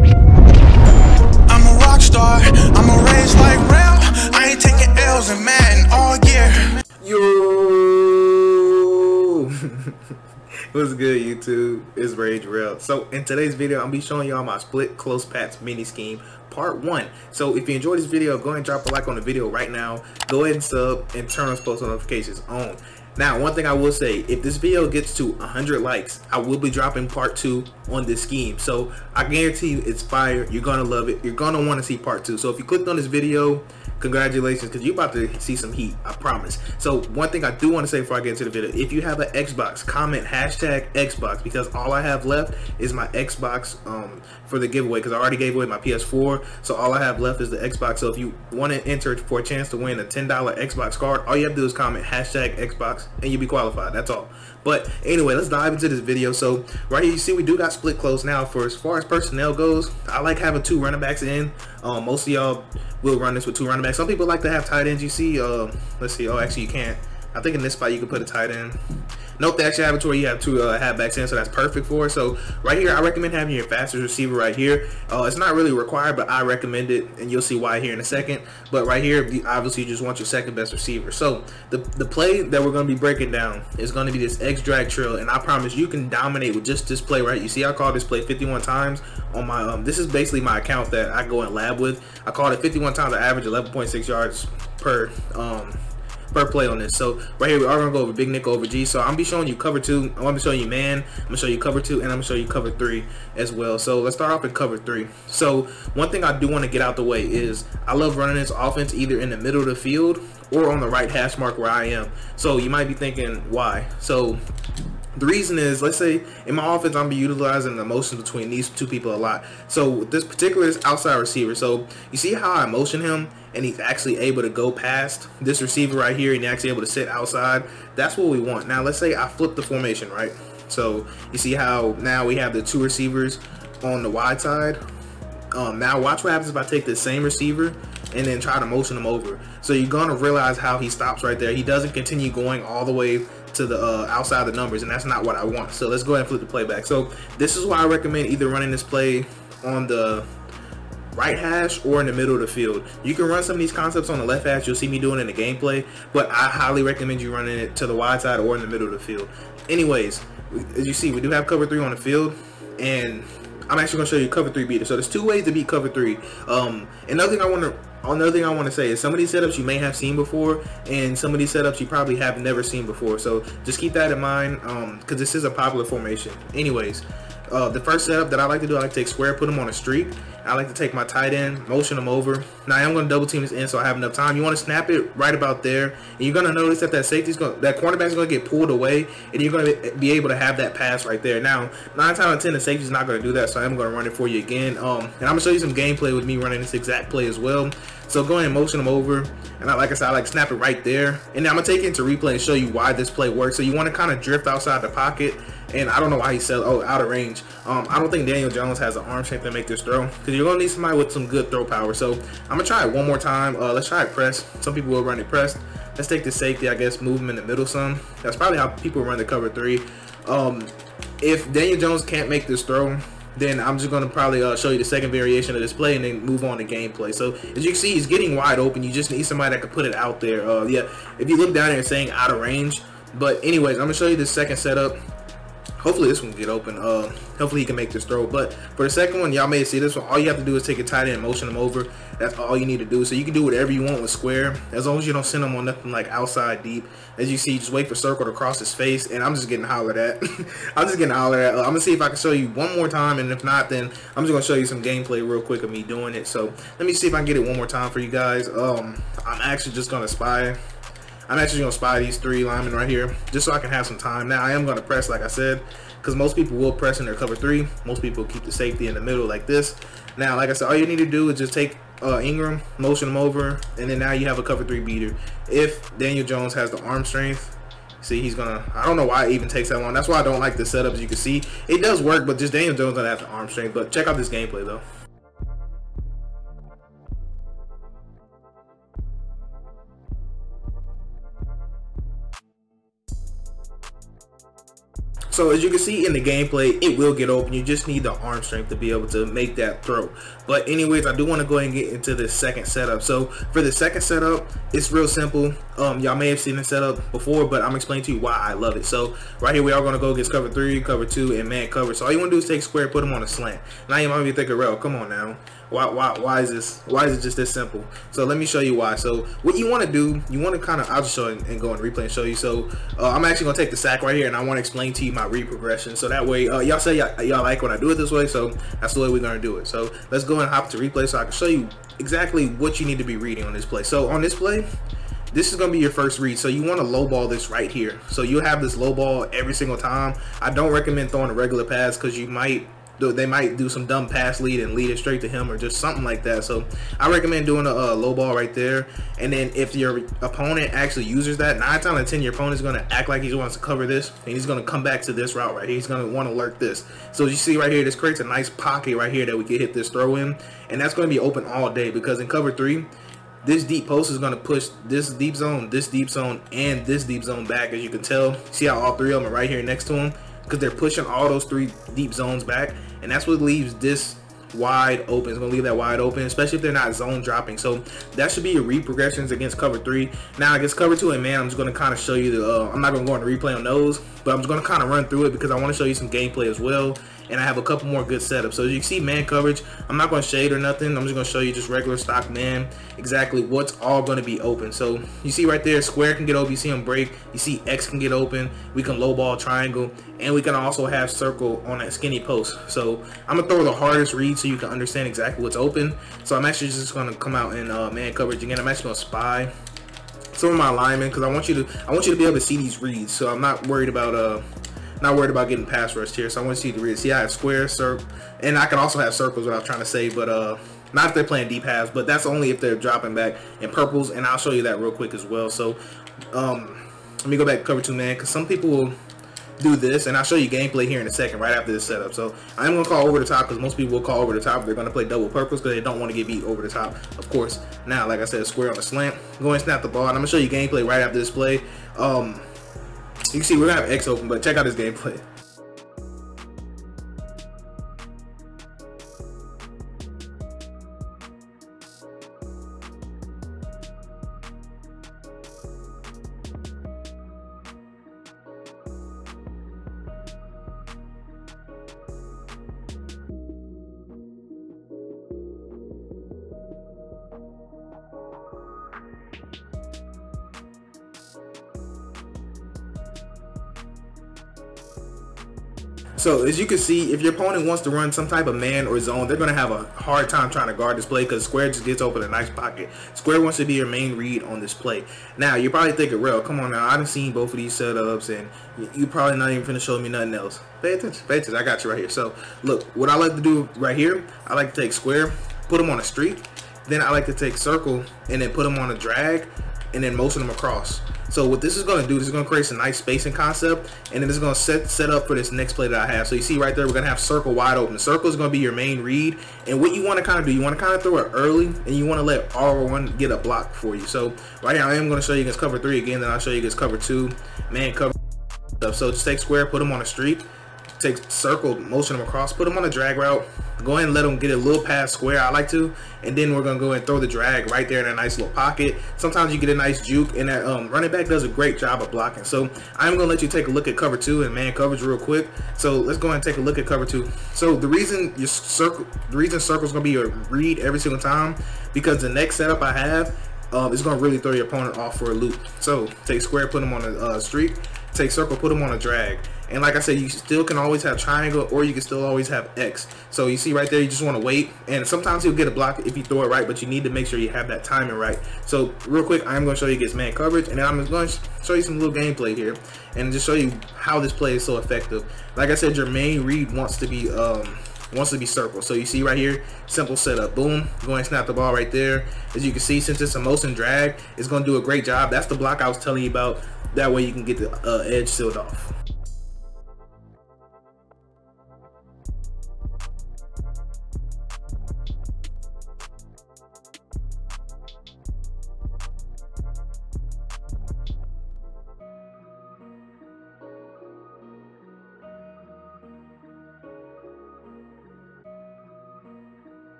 I'm a rock star, I'm a raised like rail. I ain't taking L's in Madden all year. Yo, what's good, YouTube? It's Rage Rail. So in today's video, I'm gonna be showing y'all my split close pats mini scheme part 1. So if you enjoyed this video, go ahead and drop a like on the video right now. Go ahead and sub and turn on post notifications on. Now, one thing I will say, if this video gets to 100 likes, I will be dropping part 2 on this scheme. So I guarantee you it's fire. You're gonna love it. You're gonna want to see part 2. So if you clicked on this video, congratulations, because you're about to see some heat, I promise. So one thing I do want to say before I get into the video, if you have an Xbox, comment hashtag Xbox, because all I have left is my Xbox for the giveaway, because I already gave away my PS4. So all I have left is the Xbox. So if you want to enter for a chance to win a $10 Xbox card, all you have to do is comment hashtag Xbox and you'll be qualified. That's all. But anyway, let's dive into this video. So right here you see we do got split close. Now for as far as personnel goes, I like having 2 running backs in. Most of y'all will run this with 2 running backs. Some people like to have tight ends. You see, let's see. Oh, actually you can't. I think in this spot you can put a tight end. Nope, they actually have it to where you have 2 halfbacks in, so that's perfect for it. So right here, I recommend having your fastest receiver right here. It's not really required, but I recommend it, and you'll see why here in a second. But right here, obviously, you just want your second best receiver. So the play that we're going to be breaking down is going to be this X drag trail, and I promise you can dominate with just this play right. You see, I called this play 51 times on my. This is basically my account that I go and lab with. I called it 51 times. I average 11.6 yards per play on this. So right here we are gonna go over big nickel over G. So I'm gonna be showing you cover 2. I'm gonna be showing you man. I'm gonna show you cover 2, and I'm gonna show you cover 3 as well. So let's start off in cover 3. So one thing I do want to get out the way is I love running this offense either in the middle of the field or on the right hash mark where I am. So you might be thinking why. So the reason is, let's say in my offense, I'm gonna be utilizing the motion between these 2 people a lot. So this particular is outside receiver. So you see how I motion him and he's actually able to go past this receiver right here and he's actually able to sit outside. That's what we want. Now let's say I flip the formation, right? So you see how now we have the 2 receivers on the wide side. Now watch what happens if I take the same receiver and then try to motion him over. So you're gonna realize how he stops right there. He doesn't continue going all the way to the outside the numbers, and that's not what I want. So let's go ahead and flip the play back. So this is why I recommend either running this play on the right hash or in the middle of the field. You can run some of these concepts on the left hash. You'll see me doing it in the gameplay, but I highly recommend you running it to the wide side or in the middle of the field. Anyways, as you see, we do have cover 3 on the field, and I'm actually going to show you cover 3 beater. So there's 2 ways to beat cover 3. Another thing I want to say is some of these setups you may have seen before, and some of these setups you probably have never seen before. So just keep that in mind, because this is a popular formation. Anyways, the first setup that I like to do, I like to take square, put them on a streak. I like to take my tight end, motion them over. Now I am going to double team this in so I have enough time. You want to snap it right about there, and you're going to notice that that cornerback's going to get pulled away, and you're going to be able to have that pass right there. Now 9 times out of 10 the safety's not going to do that, so I'm going to run it for you again. And I'm going to show you some gameplay with me running this exact play as well. So go ahead and motion them over, and like I said, I like snap it right there, and then I'm gonna take it into replay and show you why this play works. So you want to kind of drift outside the pocket, and I don't know why he said out of range. I don't think Daniel Jones has an arm strength to make this throw, because you're gonna need somebody with some good throw power. So I'm gonna try it one more time. Let's try it press. Some people will run it pressed. Let's take the safety, I guess, move him in the middle some. That's probably how people run the cover 3. If Daniel Jones can't make this throw, then I'm just going to probably show you the second variation of this play and then move on to gameplay. So as you can see, he's getting wide open. You just need somebody that can put it out there. Yeah, if you look down there and saying out of range. But anyways, I'm going to show you the second setup. Hopefully this one can get open. Hopefully he can make this throw. But for the second one, y'all may see this one. All you have to do is take a tight end and motion him over. That's all you need to do. So you can do whatever you want with square, as long as you don't send him on nothing like outside deep. As you see, just wait for circle to cross his face, and I'm just getting hollered at. I'm just getting hollered at. I'm gonna see if I can show you one more time, and if not, then I'm just gonna show you some gameplay real quick of me doing it. So let me see if I can get it one more time for you guys. I'm actually just gonna spy. I'm actually going to spy these 3 linemen right here just so I can have some time. Now, I am going to press, like I said, because most people will press in their cover 3. Most people keep the safety in the middle like this. Now, like I said, all you need to do is just take Ingram, motion him over, and then now you have a cover 3 beater. If Daniel Jones has the arm strength, see, he's going to, I don't know why it even takes that long. That's why I don't like the setup. As you can see, it does work, but just Daniel Jones doesn't have the arm strength. But check out this gameplay, though. So as you can see in the gameplay, it will get open. You just need the arm strength to be able to make that throw. But anyways, I do want to go ahead and get into the second setup. So for the second setup, it's real simple. Y'all may have seen the setup before, but I'm explaining to you why I love it. So right here, we are going to go against cover 3, cover 2, and man cover. So all you want to do is take square, put them on a slant. Now you might be thinking, Rel, come on now. Why is this? Why is it just this simple? So let me show you why. So what you want to do, you want to kind of, I'll just show it and go and replay and show you. So I'm actually gonna take the sack right here, and I want to explain to you my read progression. So that way, y'all say y'all like when I do it this way. So that's the way we're gonna do it. So let's go and hop to replay so I can show you exactly what you need to be reading on this play. So on this play, this is going to be your first read. So you want to low ball this right here. So you have this low ball every single time. I don't recommend throwing a regular pass because they might do some dumb pass lead and lead it straight to him or just something like that. So I recommend doing a low ball right there. And then if your opponent actually uses that, 9 times out of 10 your opponent is going to act like he wants to cover this, and he's going to come back to this route right here. He's going to want to lurk this. So as you see right here, this creates a nice pocket right here that we can hit this throw in, and that's going to be open all day because in cover 3, this deep post is going to push this deep zone, and this deep zone back. As you can tell, see how all 3 of them are right here next to him, because they're pushing all those 3 deep zones back, and that's what leaves this wide open. It's going to leave that wide open, especially if they're not zone dropping. So that should be your read progressions against cover 3. Now against cover 2 and man, I'm just going to kind of show you the I'm not going to go on the replay on those, but I'm just going to kind of run through it because I want to show you some gameplay as well, and I have a couple more good setups. So as you can see, man coverage, I'm not going to shade or nothing. I'm just going to show you just regular stock man, exactly what's all going to be open. So you see right there, square can get open, you see him break, you see X can get open, we can low ball triangle, and we can also have circle on that skinny post. So I'm going to throw the hardest read so you can understand exactly what's open. So I'm actually just going to come out in man coverage again. I'm actually going to spy some of my alignment because I want you to be able to see these reads. So I'm not worried about getting pass rushed here. So I want to see the reads. See, I have square, circle, and I can also have circles, what I was trying to say, but not if they're playing deep halves, but that's only if they're dropping back in purples, and I'll show you that real quick as well. So let me go back to cover 2 man, because some people will do this, and I'll show you gameplay here in a second right after this setup. So I'm going to call over the top because most people will call over the top if they're going to play double purples because they don't want to get beat over the top, of course. Now, like I said, square on the slant, go and snap the ball, and I'm going to show you gameplay right after this play. You can see we're going to have X open, but check out this gameplay. So as you can see, if your opponent wants to run some type of man or zone, they're going to have a hard time trying to guard this play because square just gets open a nice pocket. Square wants to be your main read on this play. Now you're probably thinking, Rel, come on now, I done seen both of these setups and you probably not even finna show me nothing else. Pay attention, I got you right here. So look, what I like to do right here, I like to take square, put them on a streak, then I like to take circle and then put them on a drag and then motion them across. So what this is going to do, this is going to create some nice spacing concept, and then it's going to set up for this next play that I have. So you see right there, we're going to have circle wide open. The circle is going to be your main read, and what you want to kind of do, you want to kind of throw it early, and you want to let R1 get a block for you. So right now I am going to show you against cover 3 again, then I'll show you against cover 2, man cover stuff. So just take square, put them on a streak, take circle, motion them across, put them on a drag route, go ahead and let them get a little past square, I like to, and then we're gonna go and throw the drag right there in a nice little pocket. Sometimes you get a nice juke, and that running back does a great job of blocking. So I'm gonna let you take a look at cover 2 and man coverage real quick. So let's go ahead and take a look at cover 2. So the reason circle is gonna be your read every single time, because the next setup I have is gonna really throw your opponent off for a loop. So take square, put them on a streak, take circle, put them on a drag. And like I said, you still can always have triangle, or you can still always have X. So you see right there, you just want to wait, and sometimes you'll get a block if you throw it right, but you need to make sure you have that timing right. So real quick, I'm going to show you against man coverage, and then I'm just going to show you some little gameplay here and just show you how this play is so effective. Like I said, your main read wants to be circle. So you see right here, simple setup, boom, go and snap the ball right there. As you can see, since it's a motion drag, it's going to do a great job. That's the block I was telling you about. That way you can get the edge sealed off.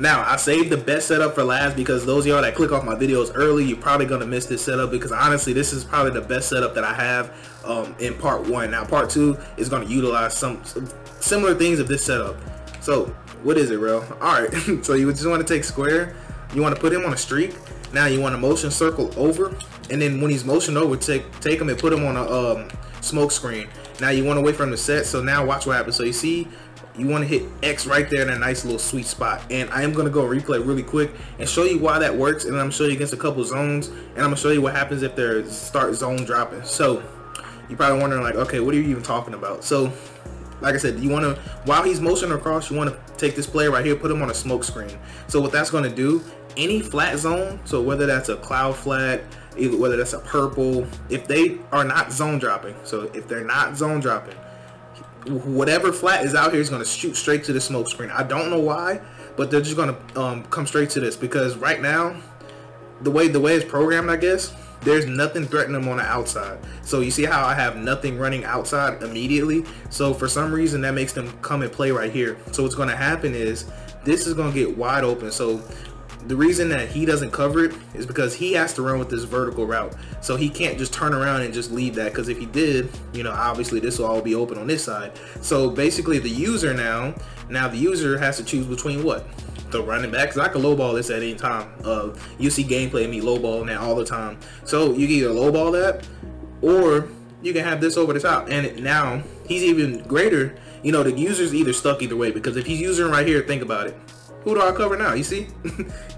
Now, I saved the best setup for last because those of y'all that click off my videos early, you're probably going to miss this setup because honestly, this is probably the best setup that I have in part 1. Now, part 2 is going to utilize some similar things of this setup. So, what is it, bro? Alright, so you just want to take square. You want to put him on a streak. Now, you want to motion circle over. And then when he's motioned over, take him and put him on a smoke screen. Now, you want to wait for him to set. So, now watch what happens. So, you see, you want to hit X right there in a nice little sweet spot. And I am going to go replay really quick and show you why that works. And I'm going to show you against a couple zones. And I'm going to show you what happens if they start zone dropping. So you're probably wondering like, okay, what are you even talking about? So like I said, you want to, while he's motioning across, you want to take this player right here, put him on a smoke screen. So what that's going to do, any flat zone, so whether that's a cloud flat, whether that's a purple, if they are not zone dropping, so if they're not zone dropping, whatever flat is out here is going to shoot straight to the smoke screen. I don't know why, but they're just going to come straight to this because right now, the way it's programmed, I guess, there's nothing threatening them on the outside. So you see how I have nothing running outside immediately? So for some reason that makes them come and play right here. So what's going to happen is this is going to get wide open. So the reason that he doesn't cover it is because he has to run with this vertical route. So he can't just turn around and just leave that, because if he did, you know, obviously this will all be open on this side. So basically the user now the user has to choose between what? The running back, because I can lowball this at any time. You see gameplay of me lowballing that all the time. So you can either lowball that, or you can have this over the top. And now he's even greater. You know, the user's either stuck either way, because if he's using right here, think about it. Who do I cover now? You see?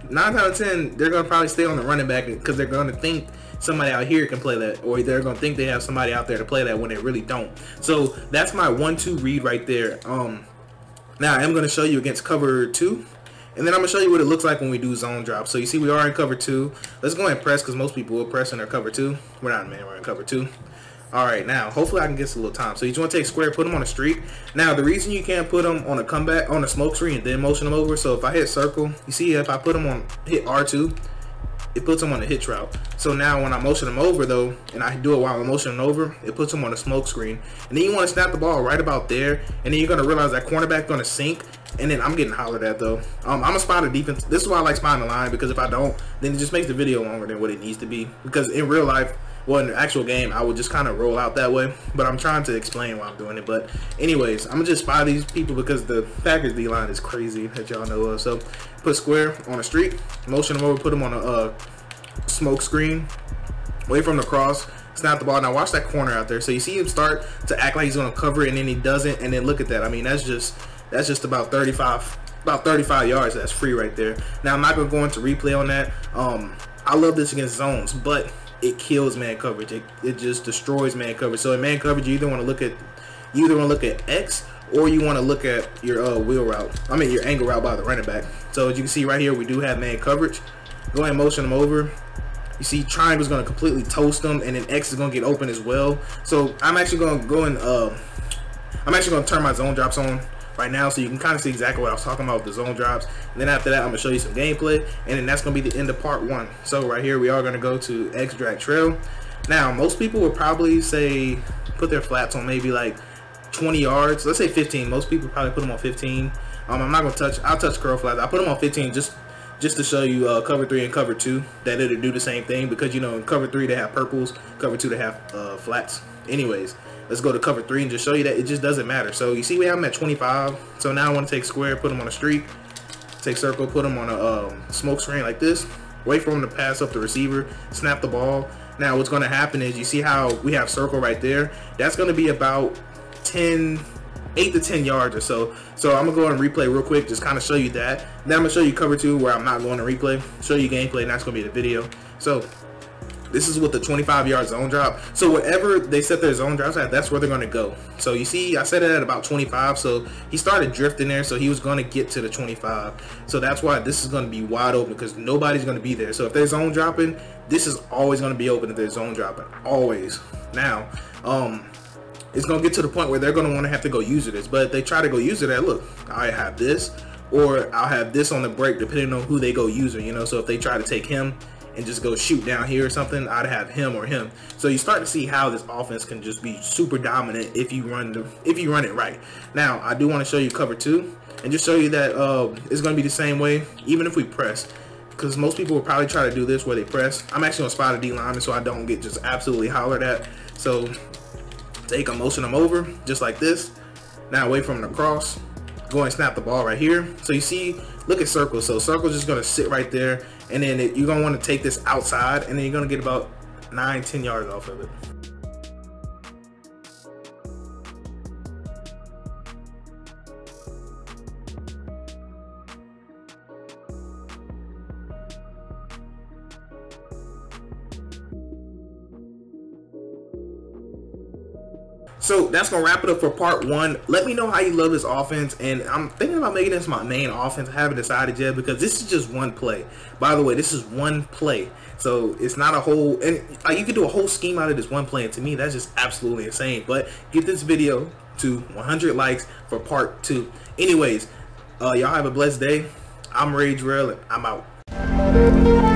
9 out of 10, they're going to probably stay on the running back because they're going to think somebody out here can play that, or they're going to think they have somebody out there to play that when they really don't. So that's my 1-2 read right there. Now I am going to show you against cover 2, and then I'm going to show you what it looks like when we do zone drop. So you see we are in cover 2. Let's go ahead and press, because most people will press in their cover 2. We're not, man. We're in cover 2. Alright, now hopefully I can get a little time. So you just want to take square, put them on a streak. Now the reason you can't put them on a comeback, on a smoke screen, and then motion them over, so if I hit circle, you see if I put them on, hit R2, it puts them on the hitch route. So now when I motion them over though, and I do it while I'm motioning over, it puts them on a smoke screen. And then you want to snap the ball right about there, and then you're going to realize that cornerback going to sink, and then I'm getting hollered at though. I'm a spotter defense. This is why I like spotting the line, because if I don't, then it just makes the video longer than what it needs to be. Because in real life, well, in the actual game, I would just kind of roll out that way, but I'm trying to explain why I'm doing it. But anyways, I'm gonna just spy these people because the Packers D-line is crazy, that y'all know of. So put square on a streak, motion them over, put them on a smoke screen, wait for him to cross, snap the ball. Now watch that corner out there. So you see him start to act like he's gonna cover it, and then he doesn't, and then look at that. I mean, that's just about 35 yards. That's free right there. Now I'm not gonna go into replay on that. I love this against zones, but it kills man coverage. It just destroys man coverage. So in man coverage, you either want to look at X, or you want to look at your wheel route. I mean your angle route by the running back. So as you can see right here, we do have man coverage. Go ahead and motion them over. You see triangle's going to completely toast them, and then X is going to get open as well. So I'm actually going to go and I'm actually going to turn my zone drops on right now, so you can kind of see exactly what I was talking about with the zone drops. And then after that, I'm going to show you some gameplay, and then that's going to be the end of part 1. So right here, we are going to go to X drag trail. Now, most people would probably say put their flats on maybe like 20 yards. Let's say 15. Most people probably put them on 15. I'm not going to touch. I'll touch curl flats. I put them on 15 just to show you cover 3 and cover 2 that it'll do the same thing, because you know in cover 3 they have purples, cover 2 they have flats. Anyways, let's go to cover 3 and just show you that it just doesn't matter. So you see we have them at 25. So now I want to take square, put them on a streak, take circle, put them on a smoke screen like this, wait for them to pass up the receiver, snap the ball. Now what's going to happen is, you see how we have circle right there? That's going to be about 8 to 10 yards or so. So I'm gonna go ahead and replay real quick, just kind of show you that. Then I'm gonna show you cover 2 where I'm not going to replay, show you gameplay, and that's gonna be the video. So this is with the 25-yard zone drop. So wherever they set their zone drops at, that's where they're gonna go. So you see I set it at about 25, so he started drifting there, so he was gonna get to the 25. So that's why this is gonna be wide open, because nobody's gonna be there. So if they're zone dropping, this is always gonna be open if they're zone dropping, always. Now it's gonna get to the point where they're gonna want to have to go user this, but if they try to go user that, look, I have this, or I'll have this on the break depending on who they go user, you know. So if they try to take him and just go shoot down here or something, I'd have him or him. So you start to see how this offense can just be super dominant if you run it right. Now I do want to show you cover 2 and just show you that it's going to be the same way even if we press, because most people will probably try to do this where they press. I'm actually going to spot a D lineman so I don't get just absolutely hollered at. So take a motion them over just like this. Now wait for them to cross. Go and snap the ball right here. So you see, look at circle. So circle's just going to sit right there, and then you're going to want to take this outside, and then you're going to get about 9-10 yards off of it. So that's gonna wrap it up for part 1. Let me know how you love this offense, and I'm thinking about making this my main offense. I haven't decided yet because this is just one play. By the way, this is one play, so it's not a whole, and you can do a whole scheme out of this one play, and to me that's just absolutely insane. But get this video to 100 likes for part 2. Anyways, y'all have a blessed day. I'm Rage Rail, and I'm out.